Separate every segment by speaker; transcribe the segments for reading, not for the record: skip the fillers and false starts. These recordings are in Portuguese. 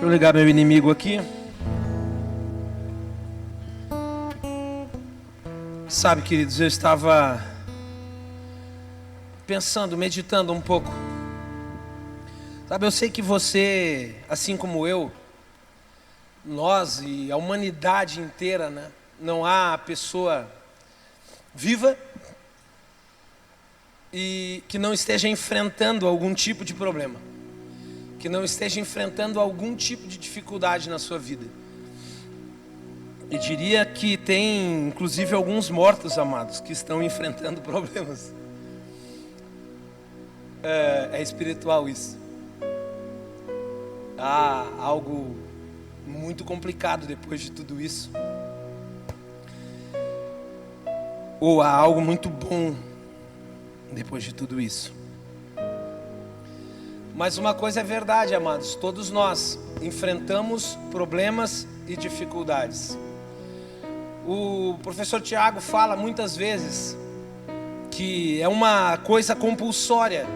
Speaker 1: Deixa eu ligar meu inimigo aqui. Sabe, queridos, eu estava pensando, meditando um pouco. Sabe, eu sei que você, assim como eu, nós e a humanidade inteira, né? Não há pessoa viva e que não esteja enfrentando algum tipo de problema, que não esteja enfrentando algum tipo de dificuldade na sua vida. E diria que tem, inclusive, alguns mortos, amados, que estão enfrentando problemas. É espiritual isso. Há algo muito complicado depois de tudo isso. Ou há algo muito bom depois de tudo isso. Mas uma coisa é verdade, amados, todos nós enfrentamos problemas e dificuldades. O professor Tiago fala muitas vezes que é uma coisa compulsória.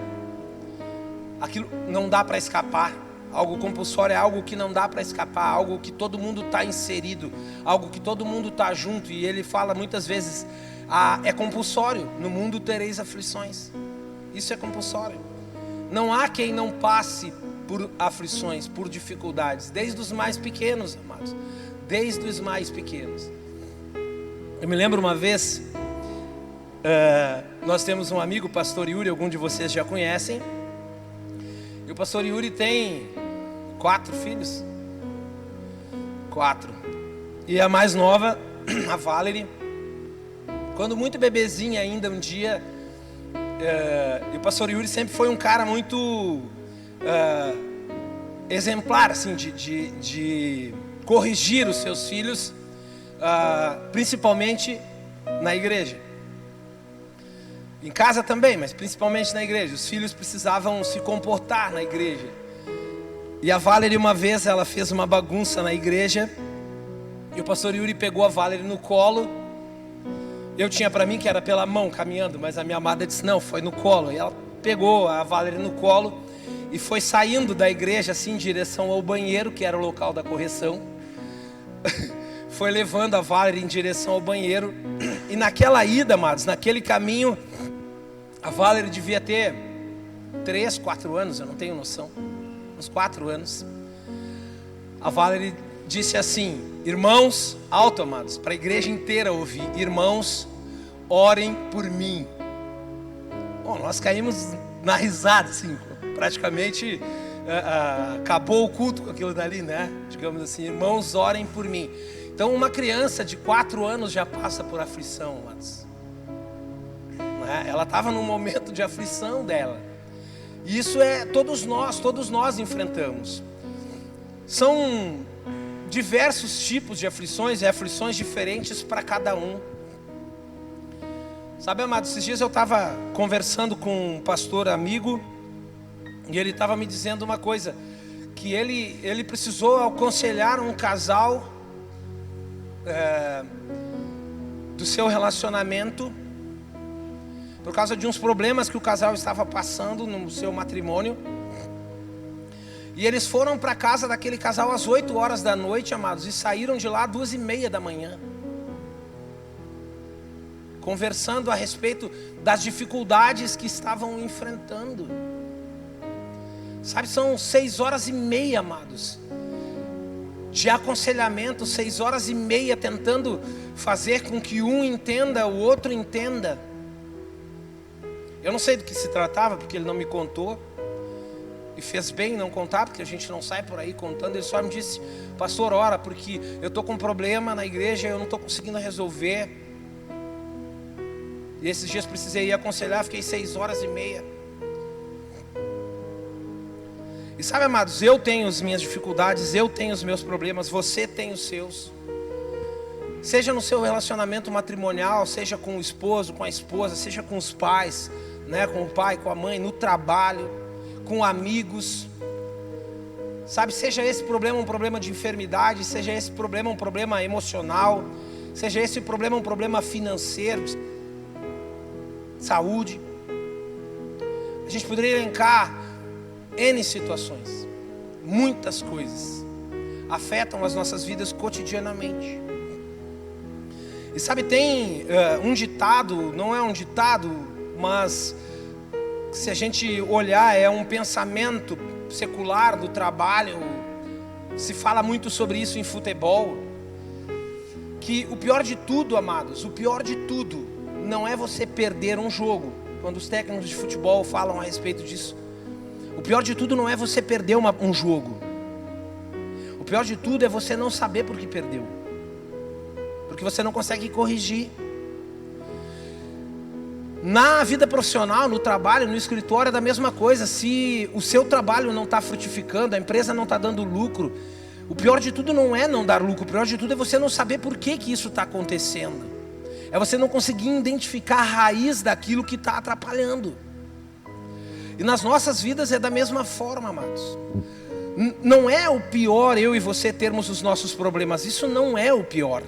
Speaker 1: Aquilo não dá para escapar. Algo compulsório é algo que não dá para escapar, algo que todo mundo está inserido, algo que todo mundo está junto. E ele fala muitas vezes, é compulsório, no mundo tereis aflições. Isso é compulsório. Não há quem não passe por aflições, por dificuldades, desde os mais pequenos, amados, desde os mais pequenos. Eu me lembro uma vez, nós temos um amigo, o pastor Yuri, algum de vocês já conhecem. E o pastor Yuri tem 4 filhos. 4. E a mais nova, a Valerie, quando muito bebezinha ainda, um dia, e o pastor Yuri sempre foi um cara muito exemplar, assim, de corrigir os seus filhos, principalmente na igreja. Em casa também, mas principalmente na igreja. Os filhos precisavam se comportar na igreja. E a Valerie, uma vez, ela fez uma bagunça na igreja. E o pastor Yuri pegou a Valerie no colo. Eu tinha para mim que era pela mão, caminhando. Mas a minha amada disse, não, foi no colo. E ela pegou a Valerie no colo e foi saindo da igreja, assim, em direção ao banheiro, que era o local da correção. Foi levando a Valerie em direção ao banheiro. E naquela ida, amados, naquele caminho, a Valerie devia ter 3, 4 anos, eu não tenho noção. Uns 4 anos. A Valerie disse assim, irmãos, alto, amados, para a igreja inteira ouvir, irmãos, orem por mim. Bom, nós caímos na risada, assim, praticamente acabou o culto com aquilo dali, né? Digamos assim, irmãos, orem por mim. Então uma criança de 4 anos já passa por aflição, amados. Ela estava num momento de aflição dela. E isso todos nós enfrentamos. São diversos tipos de aflições e aflições diferentes para cada um. Sabe, amados, esses dias eu estava conversando com um pastor amigo e ele estava me dizendo uma coisa, que ele precisou aconselhar um casal do seu relacionamento por causa de uns problemas que o casal estava passando no seu matrimônio. E eles foram para a casa daquele casal às 8 horas da noite, amados, e saíram de lá às 2:30 da manhã, conversando a respeito das dificuldades que estavam enfrentando. Sabe, são 6h30, amados, de aconselhamento, 6h30 tentando fazer com que um entenda, o outro entenda. Eu não sei do que se tratava, porque ele não me contou. E fez bem não contar, porque a gente não sai por aí contando. Ele só me disse, pastor, ora, porque eu estou com um problema na igreja, eu não estou conseguindo resolver. E esses dias precisei ir aconselhar, fiquei 6h30. E sabe, amados, eu tenho as minhas dificuldades, eu tenho os meus problemas, você tem os seus. Seja no seu relacionamento matrimonial, seja com o esposo, com a esposa, seja com os pais, né, com o pai, com a mãe, no trabalho, com amigos. Sabe, seja esse problema um problema de enfermidade, seja esse problema um problema emocional, seja esse problema um problema financeiro, saúde. A gente poderia elencar N situações, muitas coisas. afetam as nossas vidas cotidianamente. E sabe, tem um ditado, não é um ditado, mas se a gente olhar, é um pensamento secular do trabalho. Se fala muito sobre isso em futebol, que o pior de tudo, amados, o pior de tudo não é você perder um jogo. Quando os técnicos de futebol falam a respeito disso, o pior de tudo não é você perder um jogo. O pior de tudo é você não saber por que perdeu, porque você não consegue corrigir. Na vida profissional, no trabalho, no escritório é da mesma coisa. Se o seu trabalho não está frutificando, a empresa não está dando lucro, o pior de tudo não é não dar lucro, o pior de tudo é você não saber por que isso está acontecendo. É você não conseguir identificar a raiz daquilo que está atrapalhando. E nas nossas vidas é da mesma forma, amados. Não é o pior eu e você termos os nossos problemas, isso não é o pior.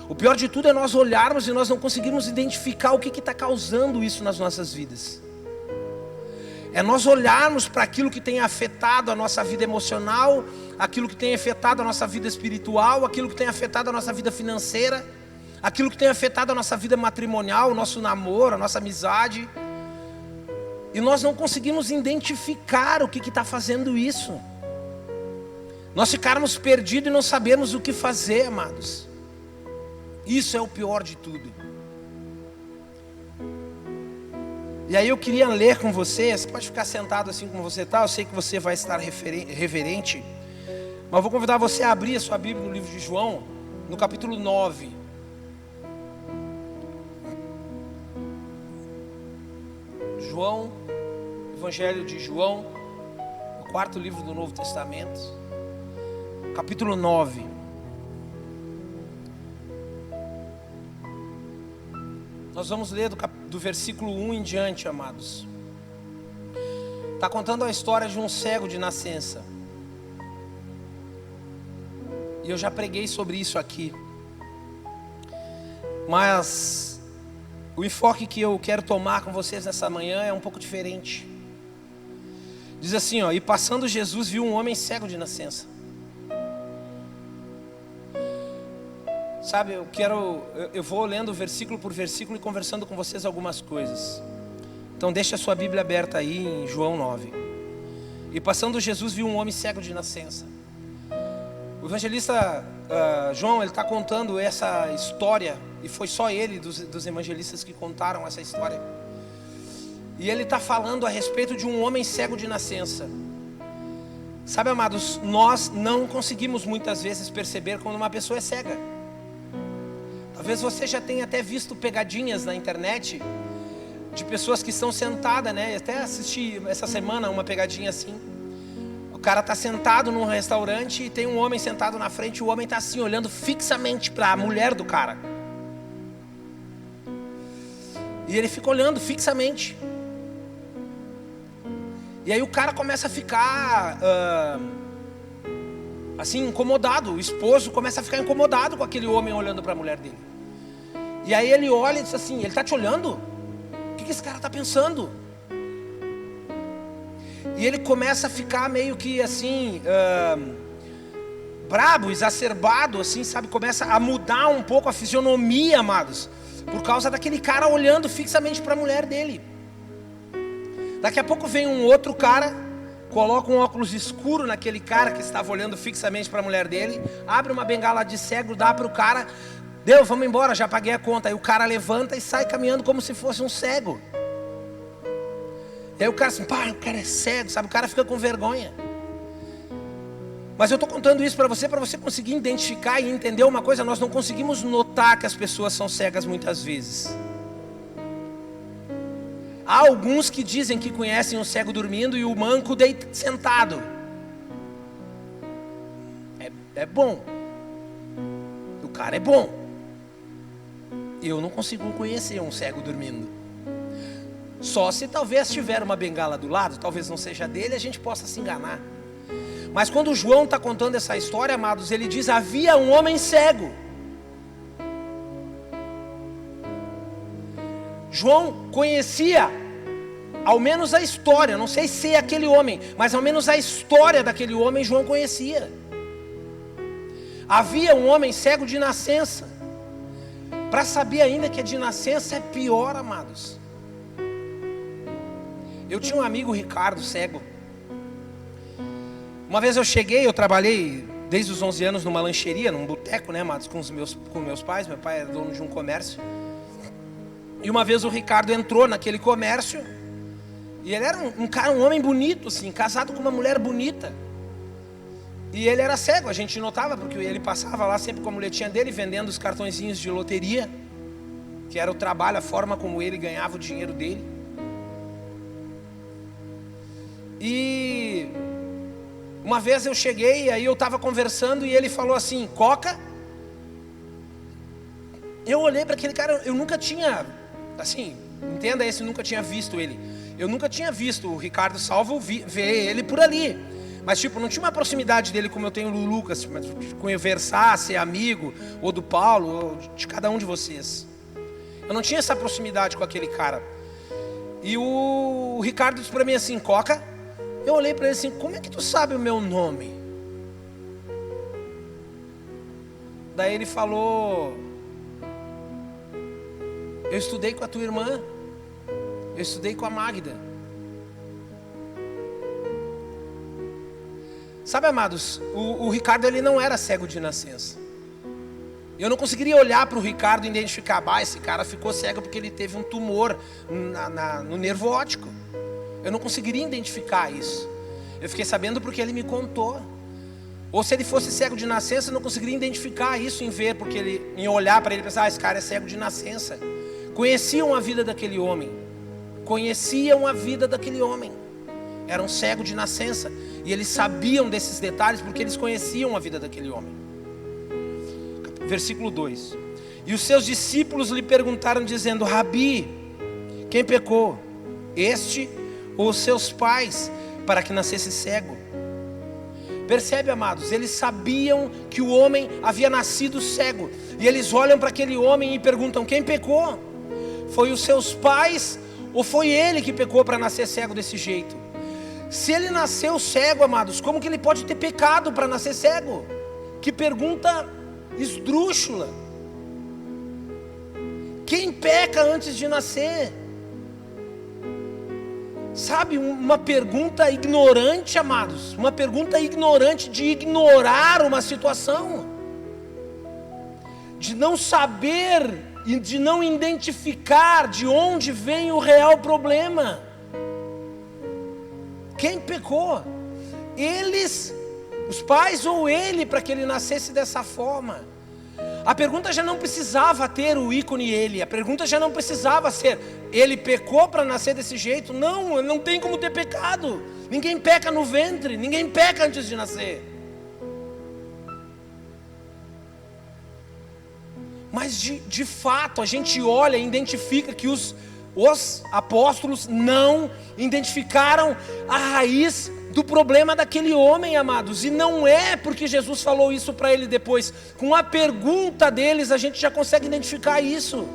Speaker 1: O pior de tudo é nós olharmos e nós não conseguirmos identificar o que está causando isso nas nossas vidas. É nós olharmos para aquilo que tem afetado a nossa vida emocional, aquilo que tem afetado a nossa vida espiritual, aquilo que tem afetado a nossa vida financeira, aquilo que tem afetado a nossa vida matrimonial, o nosso namoro, a nossa amizade. E nós não conseguimos identificar o que está fazendo isso. Nós ficarmos perdidos e não sabermos o que fazer, amados. Isso é o pior de tudo. E aí eu queria ler com você. Você pode ficar sentado assim como você está. Eu sei que você vai estar reverente, mas eu vou convidar você a abrir a sua Bíblia no livro de João, no capítulo 9. João, Evangelho de João, o quarto livro do Novo Testamento, capítulo 9. Nós vamos ler do versículo 1 em diante, amados. Está contando a história de um cego de nascença. E eu já preguei sobre isso aqui. Mas o enfoque que eu quero tomar com vocês nessa manhã é um pouco diferente. Diz assim, ó: e passando Jesus viu um homem cego de nascença. Sabe, eu vou lendo versículo por versículo e conversando com vocês algumas coisas. Então deixa a sua Bíblia aberta aí em João 9. E passando Jesus viu um homem cego de nascença. O evangelista João, ele está contando essa história, e foi só ele dos evangelistas que contaram essa história. E ele está falando a respeito de um homem cego de nascença. Sabe, amados, nós não conseguimos muitas vezes perceber quando uma pessoa é cega. Talvez você já tenha até visto pegadinhas na internet de pessoas que estão sentadas, né? Até assisti essa semana uma pegadinha assim. O cara está sentado num restaurante e tem um homem sentado na frente. E o homem está assim, olhando fixamente para a mulher do cara. E ele fica olhando fixamente. E aí o cara começa a ficar assim, incomodado. O esposo começa a ficar incomodado com aquele homem olhando para a mulher dele. E aí ele olha e diz assim: ele está te olhando? O que esse cara está pensando? E ele começa a ficar meio que assim, brabo, exacerbado, assim, sabe? Começa a mudar um pouco a fisionomia, amados, por causa daquele cara olhando fixamente para a mulher dele. Daqui a pouco vem um outro cara, coloca um óculos escuro naquele cara que estava olhando fixamente para a mulher dele, abre uma bengala de cego, dá para o cara: deu, vamos embora, já paguei a conta. Aí o cara levanta e sai caminhando como se fosse um cego. E aí o cara assim, pá, o cara é cego, sabe? O cara fica com vergonha. Mas eu estou contando isso para você conseguir identificar e entender uma coisa. Nós não conseguimos notar que as pessoas são cegas muitas vezes. Há alguns que dizem que conhecem o cego dormindo e o manco sentado. É bom. O cara é bom. Eu não consigo conhecer um cego dormindo. Só se talvez tiver uma bengala do lado, talvez não seja dele, a gente possa se enganar. Mas quando o João está contando essa história, amados, ele diz: havia um homem cego. João conhecia ao menos a história, não sei se é aquele homem, mas ao menos a história daquele homem João conhecia. Havia um homem cego de nascença. Para saber ainda que é de nascença é pior, amados. Eu tinha um amigo, Ricardo, cego. Uma vez eu trabalhei desde os 11 anos numa lancheria, num boteco, né, amados, com meus pais. Meu pai era dono de um comércio. E uma vez o Ricardo entrou naquele comércio. E ele era um homem bonito, assim, casado com uma mulher bonita. E ele era cego, a gente notava, porque ele passava lá sempre com a muletinha dele, vendendo os cartõezinhos de loteria, que era o trabalho, a forma como ele ganhava o dinheiro dele. E uma vez eu cheguei, aí eu estava conversando e ele falou assim, Coca. Eu olhei para aquele cara, eu nunca tinha, assim, entenda esse, eu nunca tinha visto ele. Eu nunca tinha visto o Ricardo Salvo ver ele por ali. Mas tipo, não tinha uma proximidade dele como eu tenho do Lucas, de conversar, ser amigo, ou do Paulo, ou de cada um de vocês. Eu não tinha essa proximidade com aquele cara. E o Ricardo disse para mim assim, Coca. Eu olhei para ele assim, como é que tu sabe o meu nome? Daí ele falou, eu estudei com a tua irmã, eu estudei com a Magda. Sabe, amados, o Ricardo ele não era cego de nascença. Eu não conseguiria olhar para o Ricardo e identificar, esse cara ficou cego porque ele teve um tumor no nervo óptico. Eu não conseguiria identificar isso. Eu fiquei sabendo porque ele me contou. Ou se ele fosse cego de nascença, eu não conseguiria identificar isso em olhar para ele e pensar, esse cara é cego de nascença. Conheciam a vida daquele homem. Eram cego de nascença. E eles sabiam desses detalhes porque eles conheciam a vida daquele homem. Versículo 2. E os seus discípulos lhe perguntaram dizendo, Rabi, quem pecou? Este ou os seus pais, para que nascesse cego? Percebe, amados, eles sabiam que o homem havia nascido cego. E eles olham para aquele homem e perguntam, quem pecou? Foi os seus pais ou foi ele que pecou para nascer cego desse jeito? Se ele nasceu cego, amados, como que ele pode ter pecado para nascer cego? Que pergunta esdrúxula. Quem peca antes de nascer? Sabe, uma pergunta ignorante, amados. Uma pergunta ignorante de ignorar uma situação. De não saber e de não identificar de onde vem o real problema. Quem pecou? Eles, os pais ou ele, para que ele nascesse dessa forma? A pergunta já não precisava ter o ícone ele. A pergunta já não precisava ser, ele pecou para nascer desse jeito? Não tem como ter pecado. Ninguém peca no ventre, ninguém peca antes de nascer. Mas de fato, a gente olha e identifica que os apóstolos não identificaram a raiz do problema daquele homem, amados. E não é porque Jesus falou isso para ele depois. Com a pergunta deles a gente já consegue identificar isso.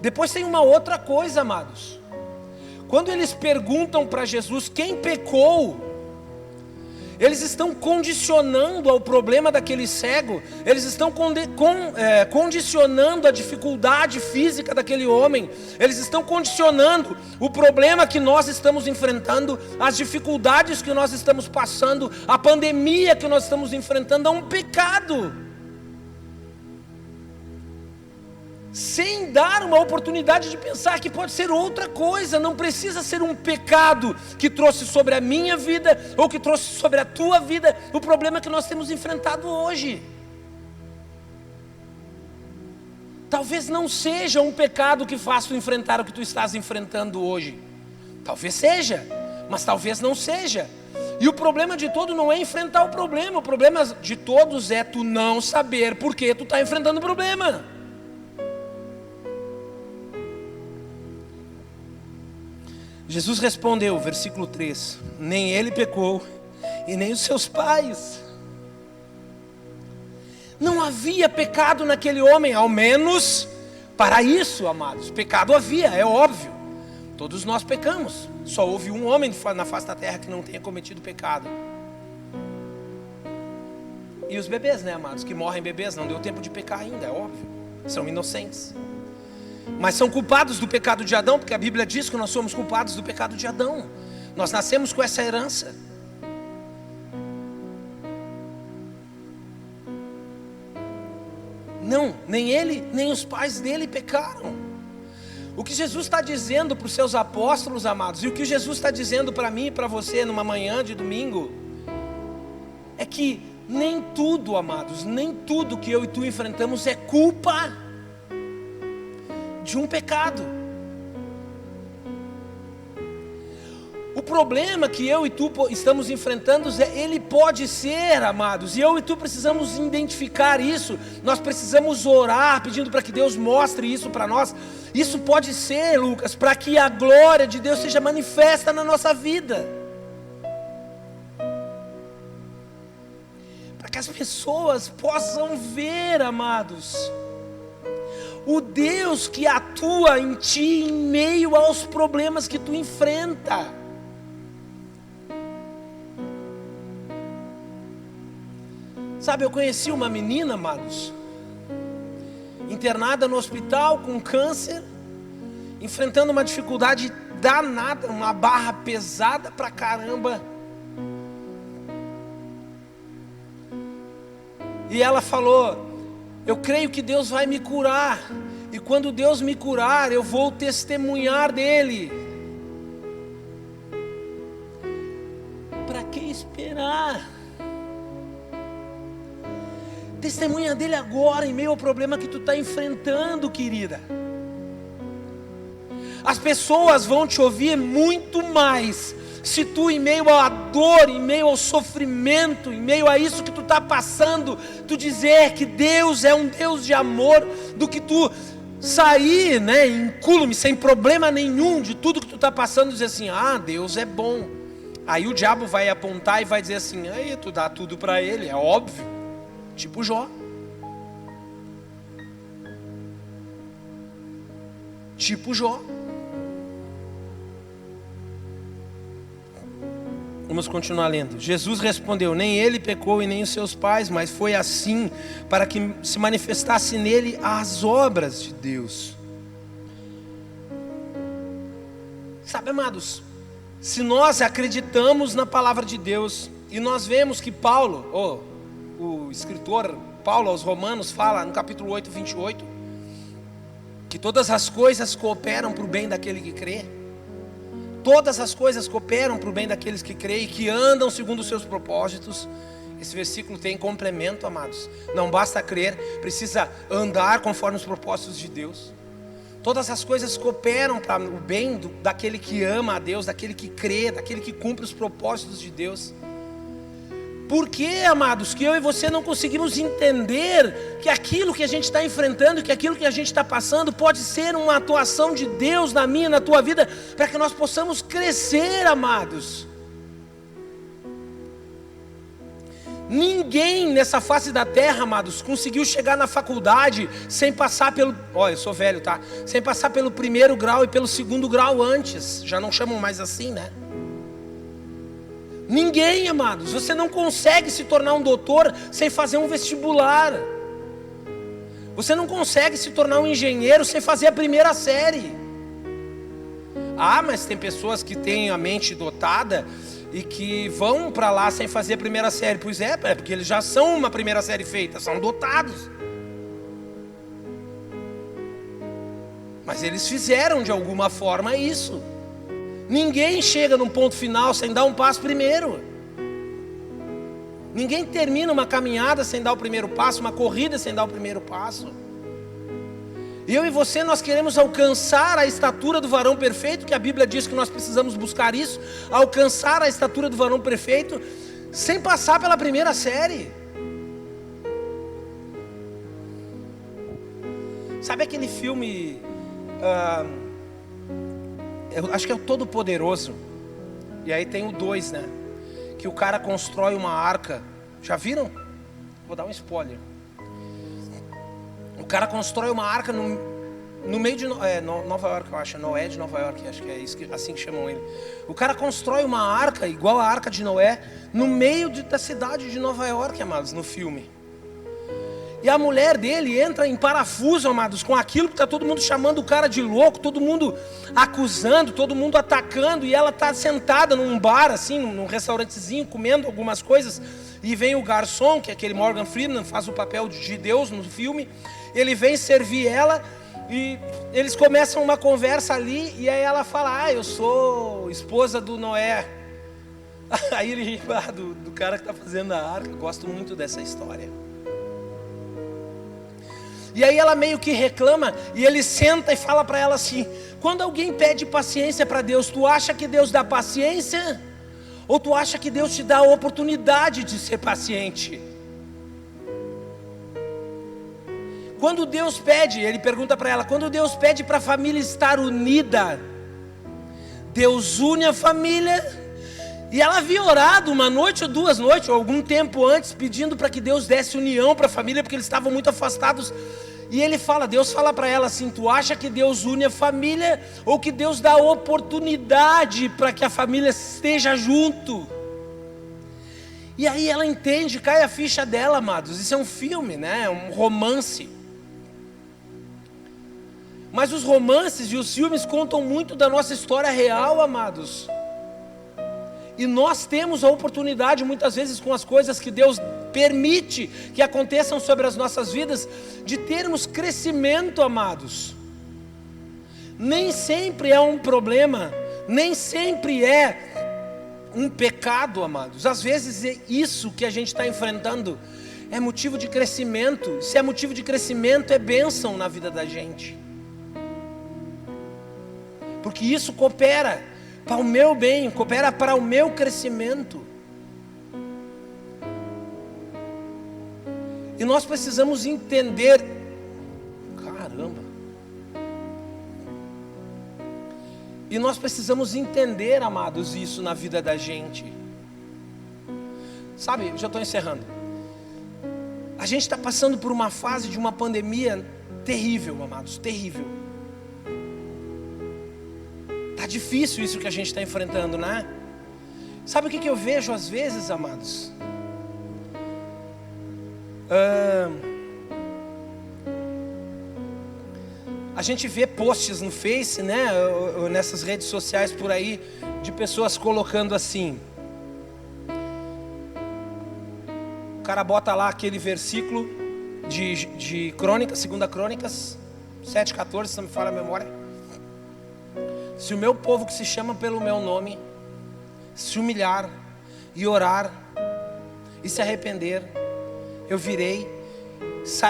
Speaker 1: Depois tem uma outra coisa, amados. Quando eles perguntam para Jesus quem pecou, eles estão condicionando ao problema daquele cego, eles estão condicionando a dificuldade física daquele homem, eles estão condicionando o problema que nós estamos enfrentando, as dificuldades que nós estamos passando, a pandemia que nós estamos enfrentando, a um pecado. Sem dar uma oportunidade de pensar que pode ser outra coisa. Não precisa ser um pecado que trouxe sobre a minha vida ou que trouxe sobre a tua vida o problema que nós temos enfrentado hoje. Talvez não seja um pecado que faça tu enfrentar o que tu estás enfrentando hoje. Talvez seja, mas talvez não seja. E o problema de todo não é enfrentar o problema de todos é tu não saber por que tu está enfrentando o problema. Jesus respondeu, versículo 3, nem ele pecou, e nem os seus pais. Não havia pecado naquele homem, ao menos para isso, amados. Pecado havia, é óbvio. Todos nós pecamos. Só houve um homem na face da terra que não tenha cometido pecado. E os bebês, né, amados, que morrem bebês, não deu tempo de pecar ainda, é óbvio, são inocentes. Mas são culpados do pecado de Adão, porque a Bíblia diz que nós somos culpados do pecado de Adão. Nós nascemos com essa herança. Não, nem ele, nem os pais dele pecaram. O que Jesus está dizendo para os seus apóstolos, amados, e o que Jesus está dizendo para mim e para você numa manhã de domingo, é que nem tudo, amados, nem tudo que eu e tu enfrentamos é culpa de um pecado. O problema que eu e tu estamos enfrentando, ele pode ser, amados, e eu e tu precisamos identificar isso. Nós precisamos orar, pedindo para que Deus mostre isso para nós. Isso pode ser, Lucas, para que a glória de Deus seja manifesta na nossa vida, para que as pessoas possam ver, amados, o Deus que atua em ti em meio aos problemas que tu enfrenta. Sabe, eu conheci uma menina, amados, internada no hospital com câncer, enfrentando uma dificuldade danada, uma barra pesada pra caramba. E ela falou: eu creio que Deus vai me curar, e quando Deus me curar, eu vou testemunhar dele. Para que esperar? Testemunha dele agora, em meio ao problema que tu está enfrentando, querida. As pessoas vão te ouvir muito mais se tu, em meio à dor, em meio ao sofrimento, em meio a isso que tu está passando, tu dizer que Deus é um Deus de amor, do que tu sair, né, incúlume, sem problema nenhum de tudo que tu está passando, e dizer assim: ah, Deus é bom. Aí o diabo vai apontar e vai dizer assim: aí tu dá tudo para ele, é óbvio. Tipo Jó. Tipo Jó. Vamos continuar lendo. Jesus respondeu: nem ele pecou e nem os seus pais, mas foi assim para que se manifestasse nele as obras de Deus. Sabe, amados, se nós acreditamos na palavra de Deus, e nós vemos que Paulo, o escritor Paulo aos Romanos fala no capítulo 8, 28, que todas as coisas cooperam para o bem daquele que crê. Todas as coisas cooperam para o bem daqueles que creem e que andam segundo os seus propósitos. Esse versículo tem complemento, amados. Não basta crer, precisa andar conforme os propósitos de Deus. Todas as coisas cooperam para o bem daquele que ama a Deus, daquele que crê, daquele que cumpre os propósitos de Deus. Por que, amados, que eu e você não conseguimos entender que aquilo que a gente está enfrentando, que aquilo que a gente está passando pode ser uma atuação de Deus na minha, na tua vida, para que nós possamos crescer, amados? Ninguém nessa face da terra, amados, conseguiu chegar na faculdade sem passar pelo... Olha, eu sou velho, tá? Sem passar pelo primeiro grau e pelo segundo grau antes. Já não chamam mais assim, né? Ninguém, amados. Você não consegue se tornar um doutor sem fazer um vestibular. Você não consegue se tornar um engenheiro sem fazer a primeira série. Ah, mas tem pessoas que têm a mente dotada e que vão para lá sem fazer a primeira série. Pois é porque eles já são uma primeira série feita, são dotados. Mas eles fizeram de alguma forma isso. Ninguém chega num ponto final sem dar um passo primeiro. Ninguém termina uma caminhada sem dar o primeiro passo, uma corrida sem dar o primeiro passo. Eu e você, nós queremos alcançar a estatura do varão perfeito, que a Bíblia diz que nós precisamos buscar isso, alcançar a estatura do varão perfeito, sem passar pela primeira série. Sabe aquele filme, eu acho que é o Todo-Poderoso, e aí tem o 2, né? Que o cara constrói uma arca. Já viram? Vou dar um spoiler. O cara constrói uma arca no meio de Nova York, eu acho, Noé de Nova York, acho que é isso, assim que chamam ele. O cara constrói uma arca, igual a arca de Noé, no meio da cidade de Nova York, amados, no filme. E a mulher dele entra em parafuso, amados, com aquilo que está todo mundo chamando o cara de louco, todo mundo acusando, todo mundo atacando, e ela está sentada num bar, assim, num restaurantezinho, comendo algumas coisas, e vem o garçom, que é aquele Morgan Freeman, faz o papel de Deus no filme, ele vem servir ela, e eles começam uma conversa ali, e aí ela fala, eu sou esposa do Noé. Aí ele ri do cara que está fazendo a arca. Eu gosto muito dessa história. E aí ela meio que reclama, e ele senta e fala para ela assim: quando alguém pede paciência para Deus, tu acha que Deus dá paciência? Ou tu acha que Deus te dá a oportunidade de ser paciente? Quando Deus pede, ele pergunta para ela, quando Deus pede para a família estar unida, Deus une a família. E ela havia orado uma noite ou 2 noites, ou algum tempo antes, pedindo para que Deus desse união para a família, porque eles estavam muito afastados. E Deus fala para ela assim: tu acha que Deus une a família, ou que Deus dá oportunidade para que a família esteja junto? E aí ela entende, cai a ficha dela, amados. Isso é um filme, né? É um romance. Mas os romances e os filmes contam muito da nossa história real, amados. E nós temos a oportunidade, muitas vezes, com as coisas que Deus permite que aconteçam sobre as nossas vidas, de termos crescimento, amados. Nem sempre é um problema, nem sempre é um pecado, amados. Às vezes é isso que a gente está enfrentando é motivo de crescimento. Se é motivo de crescimento, é bênção na vida da gente, porque isso coopera para o meu bem, coopera para o meu crescimento. E nós precisamos entender, caramba, e nós precisamos entender, amados, isso na vida da gente. Sabe, já estou encerrando. A gente está passando por uma fase de uma pandemia terrível, amados, terrível. Tá difícil isso que a gente está enfrentando, né? Sabe o que eu vejo às vezes, amados? A gente vê posts no Face, né? Ou nessas redes sociais por aí, de pessoas colocando assim. O cara bota lá aquele versículo de Crônicas, 2 Crônicas 7,14, se não me falha a memória. Se o meu povo que se chama pelo meu nome se humilhar e orar e se arrepender, eu virei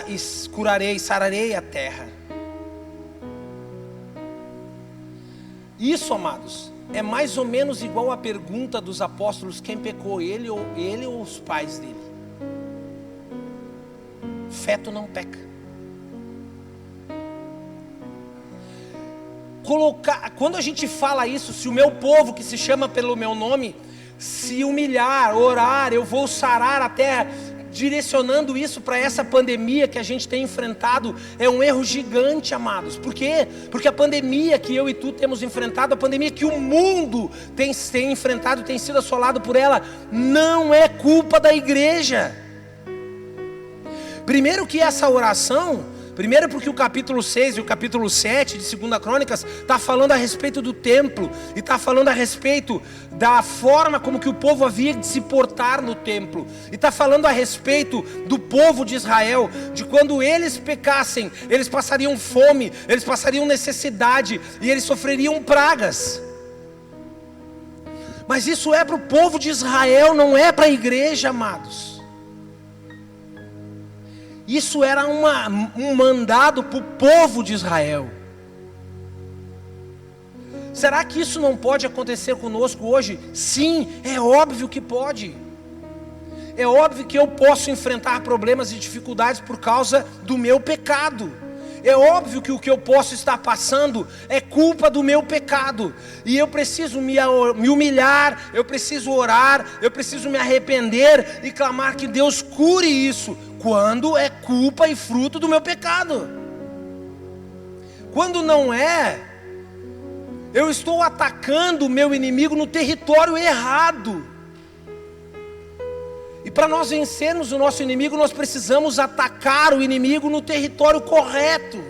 Speaker 1: e curarei, sararei a terra. Isso, amados, é mais ou menos igual a pergunta dos apóstolos: quem pecou, ele ou os pais dele? Feto não peca. Quando a gente fala isso, se o meu povo que se chama pelo meu nome se humilhar, orar, eu vou sarar a terra, direcionando isso para essa pandemia que a gente tem enfrentado, é um erro gigante, amados. Por quê? Porque a pandemia que eu e tu temos enfrentado, a pandemia que o mundo tem enfrentado, tem sido assolado por ela, não é culpa da igreja. Primeiro que essa oração, primeiro porque o capítulo 6 e o capítulo 7 de 2 Crônicas está falando a respeito do templo, e está falando a respeito da forma como que o povo havia de se portar no templo, e está falando a respeito do povo de Israel, de quando eles pecassem, eles passariam fome, eles passariam necessidade, e eles sofreriam pragas. Mas isso é para o povo de Israel, não é para a igreja, amados. Isso era um mandado para o povo de Israel. Será que isso não pode acontecer conosco hoje? Sim, é óbvio que pode. É óbvio que eu posso enfrentar problemas e dificuldades por causa do meu pecado. É óbvio que o que eu posso estar passando é culpa do meu pecado. E eu preciso me humilhar, eu preciso orar, eu preciso me arrepender e clamar que Deus cure isso, quando é culpa e fruto do meu pecado. Quando não é, eu estou atacando o meu inimigo no território errado. E para nós vencermos o nosso inimigo, nós precisamos atacar o inimigo no território correto.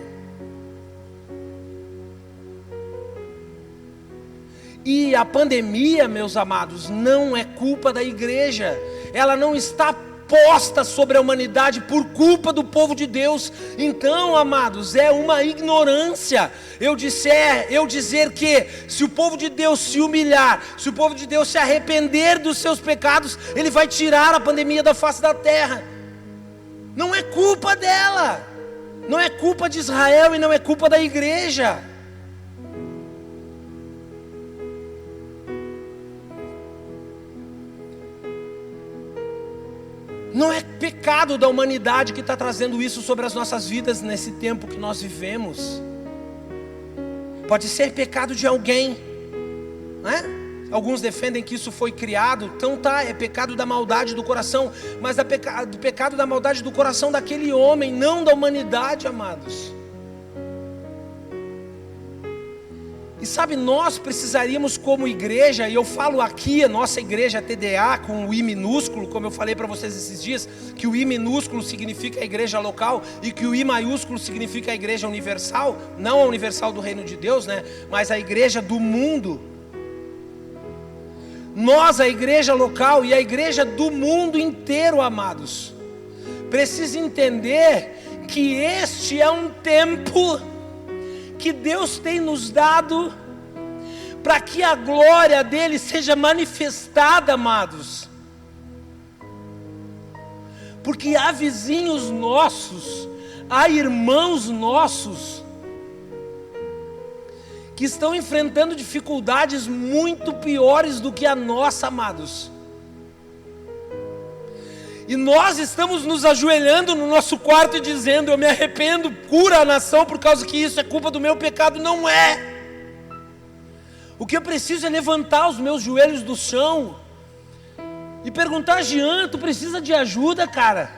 Speaker 1: E a pandemia, meus amados, não é culpa da igreja. Ela não está posta sobre a humanidade por culpa do povo de Deus. Então, amados, é uma ignorância eu dizer que se o povo de Deus se humilhar, se o povo de Deus se arrepender dos seus pecados, Ele vai tirar a pandemia da face da terra. Não é culpa dela, não é culpa de Israel e não é culpa da igreja. Não é pecado da humanidade que está trazendo isso sobre as nossas vidas nesse tempo que nós vivemos. Pode ser pecado de alguém, né? Alguns defendem que isso foi criado, então tá, é pecado da maldade do coração, mas do pecado da maldade do coração daquele homem, não da humanidade, amados. E sabe, nós precisaríamos como igreja, e eu falo aqui, a nossa igreja TDA, com o I minúsculo, como eu falei para vocês esses dias, que o I minúsculo significa a igreja local, e que o I maiúsculo significa a igreja universal, não a universal do reino de Deus, né? Mas a igreja do mundo. Nós, a igreja local e a igreja do mundo inteiro, amados, precisa entender que este é um tempo que Deus tem nos dado para que a glória dele seja manifestada, amados. Porque há vizinhos nossos, há irmãos nossos que estão enfrentando dificuldades muito piores do que a nossa, amados. E nós estamos nos ajoelhando no nosso quarto e dizendo: eu me arrependo, cura a nação por causa que isso é culpa do meu pecado. Não é. O que eu preciso é levantar os meus joelhos do chão e perguntar: Jean, tu precisa de ajuda, cara?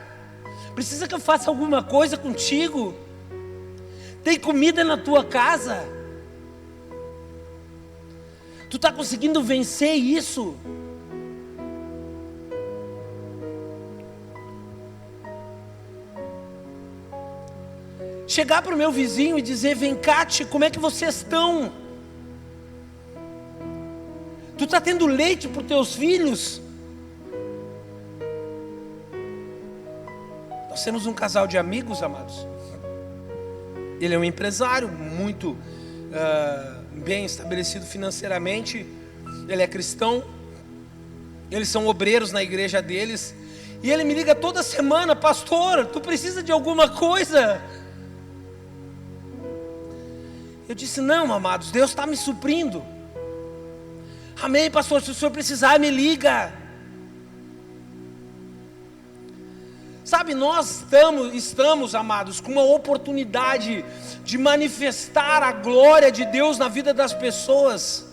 Speaker 1: Precisa que eu faça alguma coisa contigo? Tem comida na tua casa? Tu está conseguindo vencer isso? Chegar para o meu vizinho e dizer: vem cá, como é que vocês estão? Tu está tendo leite para os teus filhos? Nós temos um casal de amigos, amados. Ele é um empresário muito bem estabelecido financeiramente. Ele é cristão. Eles são obreiros na igreja deles. E ele me liga toda semana: pastor, tu precisa de alguma coisa? Eu disse: não, amados, Deus está me suprindo. Amém, pastor, se o senhor precisar, me liga. Sabe, nós estamos, amados, com uma oportunidade de manifestar a glória de Deus na vida das pessoas.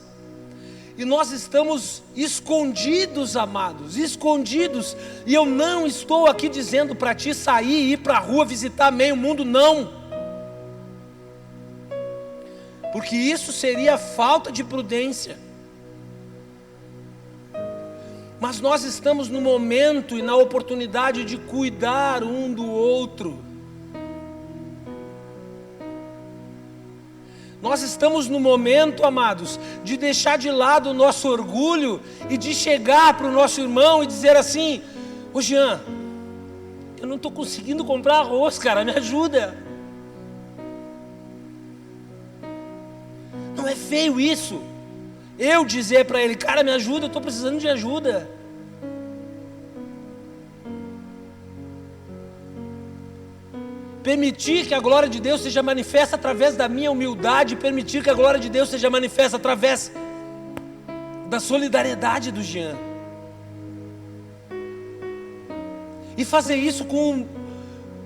Speaker 1: E nós estamos escondidos, amados, escondidos. E eu não estou aqui dizendo para ti sair e ir para a rua visitar meio mundo, não. Porque isso seria falta de prudência. Mas nós estamos no momento e na oportunidade de cuidar um do outro. Nós estamos no momento, amados, de deixar de lado o nosso orgulho e de chegar para o nosso irmão e dizer assim: ô Jean, eu não estou conseguindo comprar arroz, cara, me ajuda. Não é feio isso? Eu dizer para ele: cara, me ajuda, eu estou precisando de ajuda. Permitir que a glória de Deus seja manifesta através da minha humildade. Permitir que a glória de Deus seja manifesta através da solidariedade do Jean. E fazer isso com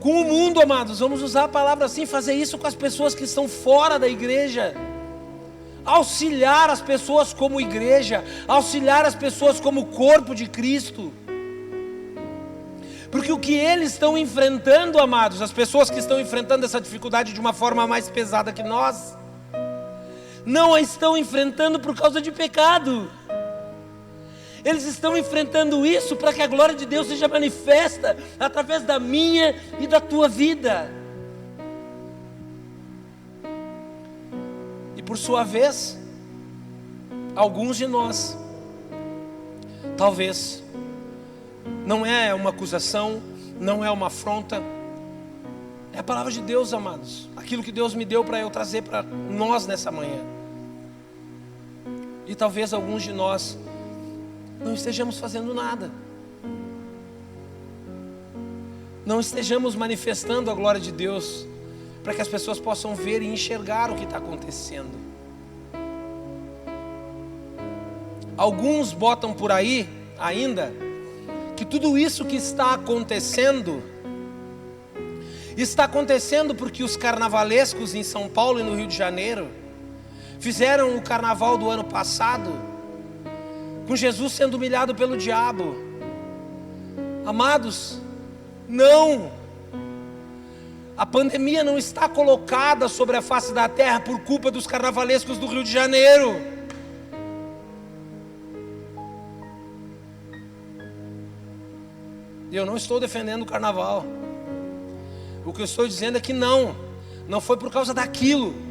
Speaker 1: o mundo, amados. Vamos usar a palavra assim: fazer isso com as pessoas que estão fora da igreja. Auxiliar as pessoas como igreja, auxiliar as pessoas como corpo de Cristo. Porque o que eles estão enfrentando, amados, as pessoas que estão enfrentando essa dificuldade de uma forma mais pesada que nós, não a estão enfrentando por causa de pecado. Eles estão enfrentando isso para que a glória de Deus seja manifesta através da minha e da tua vida. E por sua vez, alguns de nós, talvez, não é uma acusação, não é uma afronta, é a palavra de Deus, amados. Aquilo que Deus me deu para eu trazer para nós nessa manhã. E talvez alguns de nós não estejamos fazendo nada, não estejamos manifestando a glória de Deus, para que as pessoas possam ver e enxergar o que está acontecendo. Alguns botam por aí ainda que tudo isso que está acontecendo porque os carnavalescos em São Paulo e no Rio de Janeiro fizeram o carnaval do ano passado, com Jesus sendo humilhado pelo diabo. Amados, não. A pandemia não está colocada sobre a face da terra por culpa dos carnavalescos do Rio de Janeiro. E eu não estou defendendo o carnaval. O que eu estou dizendo é que não foi por causa daquilo.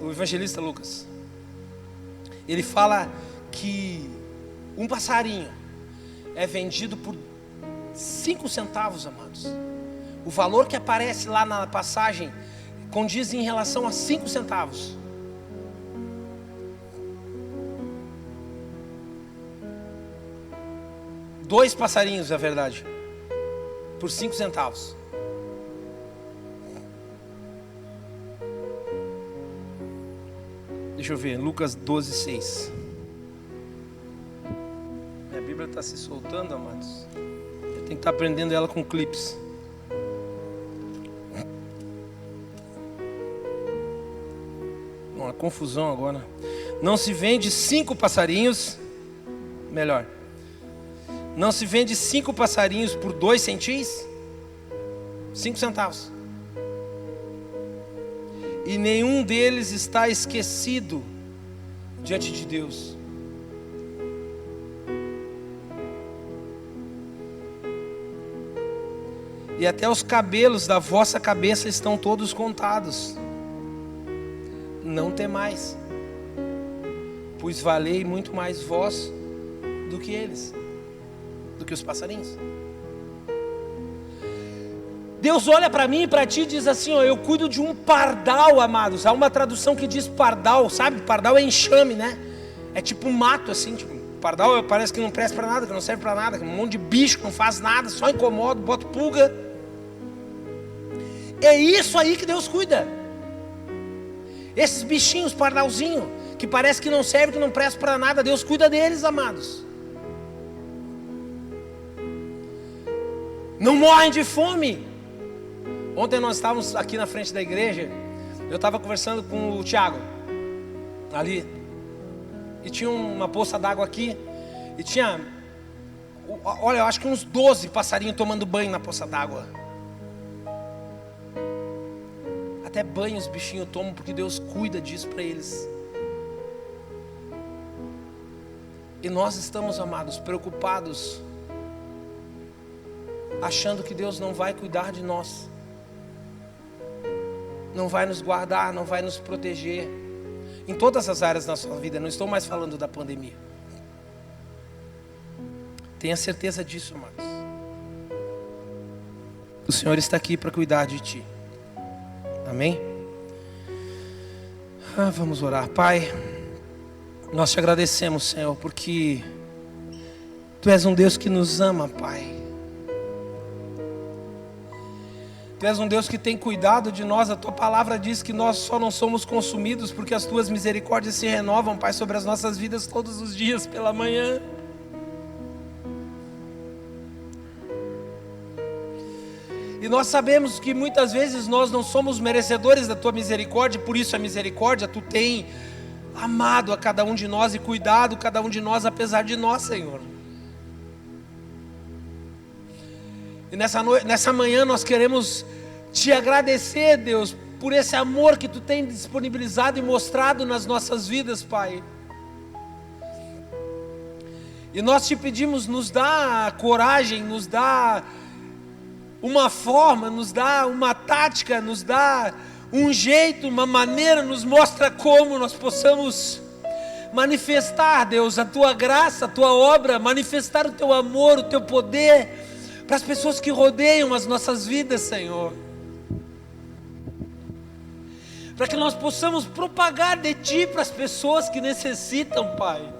Speaker 1: O evangelista Lucas, ele fala que um passarinho é vendido por 5 centavos, amados. O valor que aparece lá na passagem condiz em relação a 5 centavos. Dois passarinhos, é verdade, por 5 centavos. Deixa eu ver, Lucas 12:6. Minha Bíblia está se soltando, amados. Eu tenho que estar aprendendo ela com clipes. Uma confusão agora. Não se vende 5 passarinhos. Melhor. Não se vende 5 passarinhos por 2 centis? 5 centavos. E nenhum deles está esquecido diante de Deus. E até os cabelos da vossa cabeça estão todos contados. Não temais, pois valei muito mais vós do que eles, do que os passarinhos. Deus olha para mim e para ti e diz assim, ó, eu cuido de um pardal, amados. Há uma tradução que diz pardal, sabe? Pardal é enxame, né? É tipo um mato assim, tipo, pardal parece que não presta para nada, que não serve para nada, que um monte de bicho que não faz nada, só incomoda, bota pulga. É isso aí que Deus cuida. Esses bichinhos, pardalzinho, que parece que não serve, que não presta para nada, Deus cuida deles, amados. Não morrem de fome. Ontem nós estávamos aqui na frente da igreja, eu estava conversando com o Tiago, ali, e tinha uma poça d'água aqui, e tinha, olha, eu acho que uns 12 passarinhos tomando banho na poça d'água. Até banho os bichinhos tomam, porque Deus cuida disso para eles. E nós estamos, amados, preocupados, achando que Deus não vai cuidar de nós, não vai nos guardar, não vai nos proteger, em todas as áreas da nossa vida. Não estou mais falando da pandemia. Tenha certeza disso, amados. O Senhor está aqui para cuidar de ti. Amém? Vamos orar. Pai, nós te agradecemos, Senhor, porque Tu és um Deus que nos ama, Pai. Tu és um Deus que tem cuidado de nós. A Tua palavra diz que nós só não somos consumidos porque as Tuas misericórdias se renovam, Pai, sobre as nossas vidas todos os dias pela manhã. E nós sabemos que muitas vezes nós não somos merecedores da tua misericórdia, por isso a misericórdia tu tem amado a cada um de nós e cuidado cada um de nós apesar de nós, Senhor. E nessa manhã nós queremos te agradecer, Deus, por esse amor que tu tem disponibilizado e mostrado nas nossas vidas, Pai. E nós te pedimos, nos dá coragem, nos dá uma forma, nos dá uma tática, nos dá um jeito, uma maneira, nos mostra como nós possamos manifestar, Deus, a tua graça, a tua obra, manifestar o teu amor, o teu poder para as pessoas que rodeiam as nossas vidas, Senhor. Para que nós possamos propagar de ti para as pessoas que necessitam, Pai.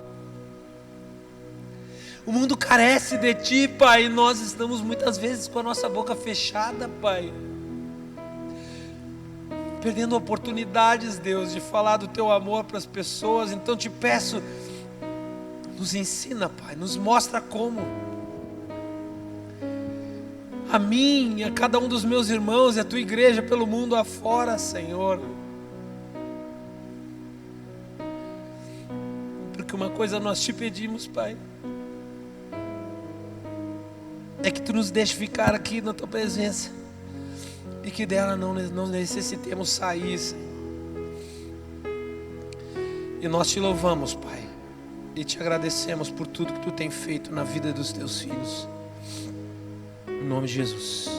Speaker 1: O mundo carece de ti, Pai, e nós estamos muitas vezes com a nossa boca fechada, Pai, perdendo oportunidades, Deus, de falar do teu amor para as pessoas. Então te peço, nos ensina, Pai, nos mostra como. A mim, a cada um dos meus irmãos e a tua igreja pelo mundo afora, Senhor. Porque uma coisa nós te pedimos, Pai, é que tu nos deixe ficar aqui na tua presença e que dela não necessitemos sair, Senhor. E nós te louvamos, Pai, e te agradecemos por tudo que tu tem feito na vida dos teus filhos, em nome de Jesus.